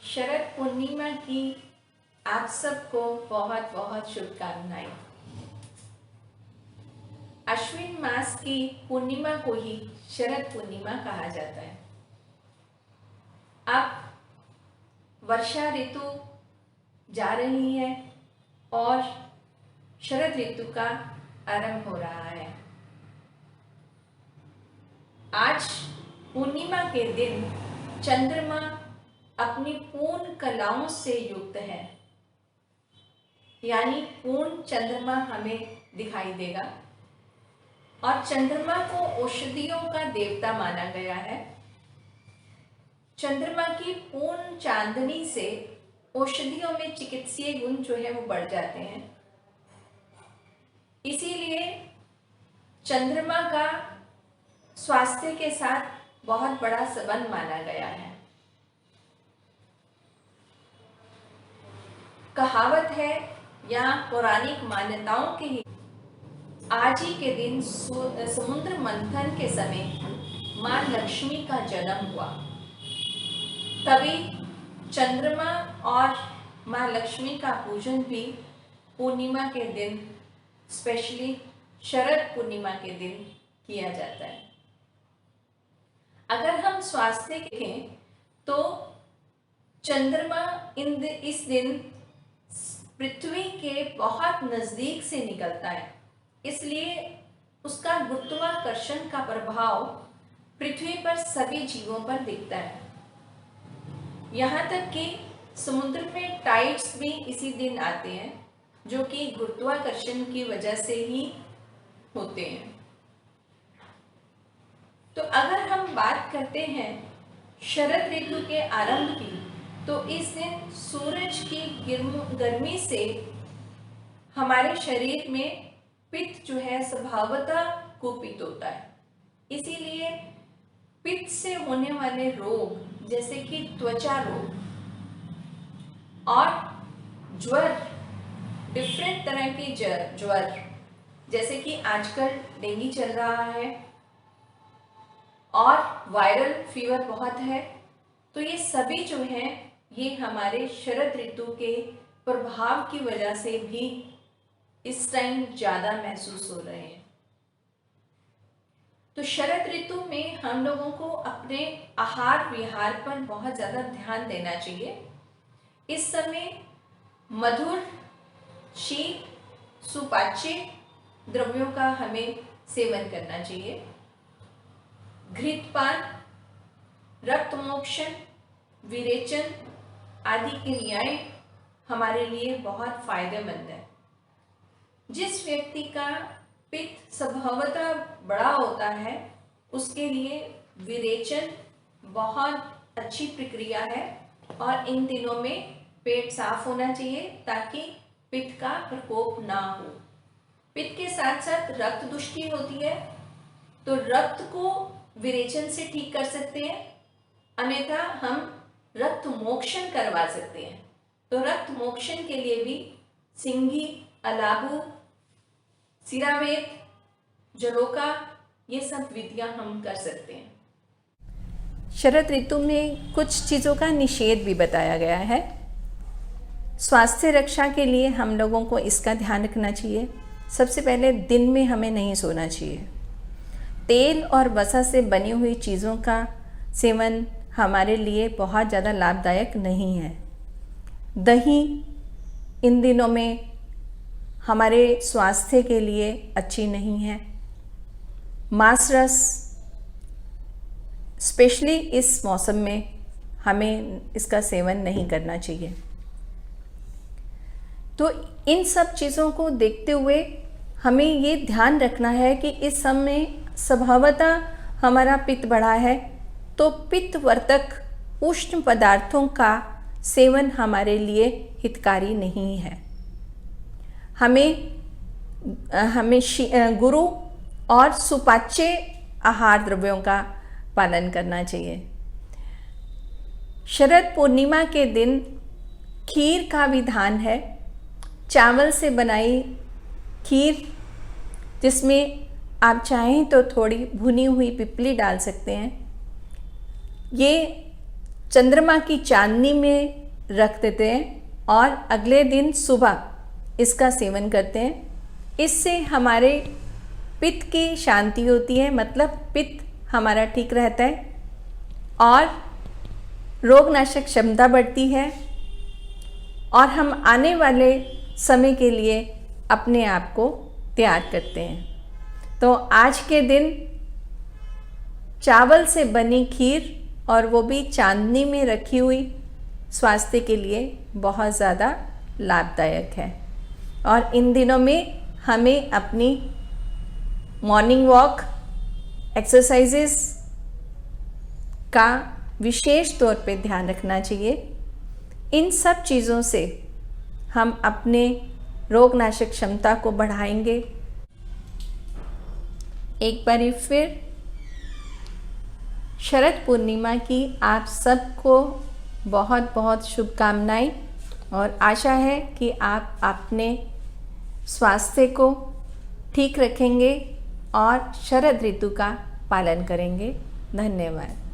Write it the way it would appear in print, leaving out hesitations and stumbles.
शरद पूर्णिमा की आप सबको बहुत बहुत शुभकामनाएं। अश्विन मास की पूर्णिमा को ही शरद पूर्णिमा कहा जाता है। अब वर्षा ऋतु जा रही है और शरद ऋतु का आरंभ हो रहा है। आज पूर्णिमा के दिन चंद्रमा अपनी पूर्ण कलाओं से युक्त है, यानी पूर्ण चंद्रमा हमें दिखाई देगा। और चंद्रमा को औषधियों का देवता माना गया है। चंद्रमा की पूर्ण चांदनी से औषधियों में चिकित्सीय गुण जो है वो बढ़ जाते हैं। इसीलिए चंद्रमा का स्वास्थ्य के साथ बहुत बड़ा संबंध माना गया है। कहावत है या पौराणिक मान्यताओं के ही आज ही के दिन समुद्र मंथन के समय मां लक्ष्मी का जन्म हुआ। तभी चंद्रमा और मां लक्ष्मी का पूजन भी पूर्णिमा के दिन, स्पेशली शरद पूर्णिमा के दिन किया जाता है। अगर हम स्वास्थ्य देखें तो चंद्रमा इस दिन पृथ्वी के बहुत नजदीक से निकलता है, इसलिए उसका गुरुत्वाकर्षण का प्रभाव पृथ्वी पर सभी जीवों पर दिखता है। यहाँ तक कि समुद्र में टाइड्स भी इसी दिन आते हैं, जो कि गुरुत्वाकर्षण की वजह से ही होते हैं। तो अगर हम बात करते हैं शरद ऋतु के आरंभ की, तो इस दिन सूरज की गर्मी से हमारे शरीर में पित्त जो है स्वभावतः कुपित होता है। इसीलिए पित्त से होने वाले रोग जैसे कि त्वचा रोग और ज्वर, डिफरेंट तरह के ज्वर, जैसे कि आजकल डेंगू चल रहा है और वायरल फीवर बहुत है, तो ये सभी जो हैं ये हमारे शरद ऋतु के प्रभाव की वजह से भी इस टाइम ज़्यादा महसूस हो रहे हैं। तो शरद ऋतु में हम लोगों को अपने आहार विहार पर बहुत ज़्यादा ध्यान देना चाहिए। इस समय मधुर, शीत, सुपाच्य द्रव्यों का हमें सेवन करना चाहिए। घृतपान, रक्तमोक्षण, विरेचन आदि क्रियाएं हमारे लिए बहुत फायदेमंद है। जिस व्यक्ति का पित्त स्वभावतः बड़ा होता है, उसके लिए विरेचन बहुत अच्छी प्रक्रिया है और इन दिनों में पेट साफ होना चाहिए ताकि पित्त का प्रकोप ना हो। पित्त के साथ साथ रक्त दुष्टि होती है, तो रक्त को विरेचन से ठीक कर सकते हैं, अन्यथा हम रक्त मोक्षण करवा सकते हैं। तो रक्त मोक्षण के लिए भी सिंघी, अलाबू, सिरावेद, जलोका, ये सब विधियां हम कर सकते हैं। शरद ऋतु में कुछ चीज़ों का निषेध भी बताया गया है। स्वास्थ्य रक्षा के लिए हम लोगों को इसका ध्यान रखना चाहिए। सबसे पहले दिन में हमें नहीं सोना चाहिए। तेल और वसा से बनी हुई चीज़ों का सेवन हमारे लिए बहुत ज़्यादा लाभदायक नहीं है। दही इन दिनों में हमारे स्वास्थ्य के लिए अच्छी नहीं है। मांस रस स्पेशली इस मौसम में हमें इसका सेवन नहीं करना चाहिए। तो इन सब चीज़ों को देखते हुए हमें ये ध्यान रखना है कि इस समय स्वभावतः हमारा पित्त बढ़ा है, तो पित्तवर्धक उष्ण पदार्थों का सेवन हमारे लिए हितकारी नहीं है। हमें गुरु और सुपाच्य आहार द्रव्यों का पालन करना चाहिए। शरद पूर्णिमा के दिन खीर का विधान है। चावल से बनाई खीर, जिसमें आप चाहें तो थोड़ी भुनी हुई पिपली डाल सकते हैं। ये चंद्रमा की चांदनी में रख देते हैं और अगले दिन सुबह इसका सेवन करते हैं। इससे हमारे पित्त की शांति होती है, मतलब पित्त हमारा ठीक रहता है और रोगनाशक क्षमता बढ़ती है और हम आने वाले समय के लिए अपने आप को तैयार करते हैं। तो आज के दिन चावल से बनी खीर और वो भी चांदनी में रखी हुई स्वास्थ्य के लिए बहुत ज़्यादा लाभदायक है। और इन दिनों में हमें अपनी मॉर्निंग वॉक, एक्सरसाइजेस का विशेष तौर पे ध्यान रखना चाहिए। इन सब चीज़ों से हम अपने रोगनाशक क्षमता को बढ़ाएंगे। एक बार फिर शरद पूर्णिमा की आप सबको बहुत बहुत शुभकामनाएं और आशा है कि आप अपने स्वास्थ्य को ठीक रखेंगे और शरद ऋतु का पालन करेंगे। धन्यवाद।